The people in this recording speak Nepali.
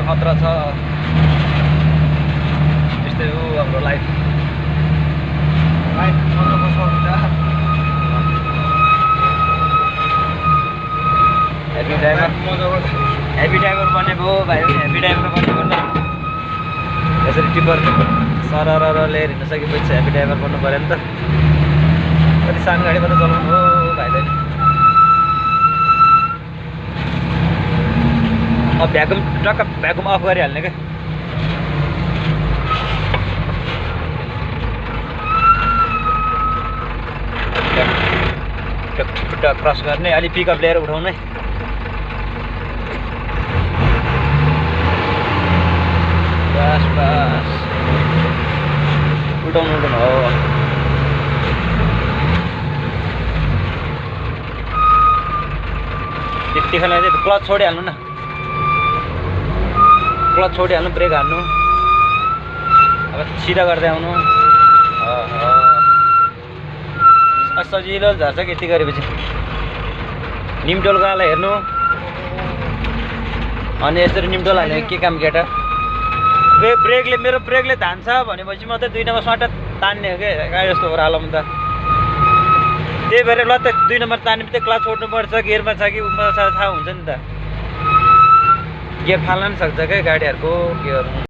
खतरा छ। यस्तै हो हाम्रो लाइफ। हेभी ड्राइभर बन्ने भयो भाइ। हेभी ड्राइभर बन्ने पर्ने यसरी टिपर सरर लिएर हिँड्न सकेपछि हेभी ड्राइभर बन्नु पऱ्यो नि त। कति सानो गाडी पनि चलाउनु हो भाइले। अब भ्याकुम टक्क भ्याकुम अफ गरिहाल्ने क्या। खुट्टा क्रस गर्ने अलि पिकअप लिएर उठाउने। बस बस उल्टाउनु हो। त्यतिखेर चाहिँ क्लच छोडिहाल्नु न। क्लच छोडिहाल्नु, ब्रेक हाल्नु। अब सिधा गर्दै आउनु। सजिलो झर्छ कि यति गरेपछि। निमटोलकोलाई हेर्नु अनि यसरी निमटोल हाल्ने के काम केटा। ब्रेकले मेरो ब्रेकले धान्छ भनेपछि मात्रै 2 नम्बर स्वाट तान्ने हो क्या गाडी जस्तो ओह्रालोमा त। त्यही भएर ल त 2 नम्बर तान्ने बित्तिकै क्लच छोड्नुपर्छ। गियरमा छ कि उमा छ थाहा हुन्छ नि त। गियर फाल्न पनि सक्छ क्या गाडीहरूको। के गर्नु।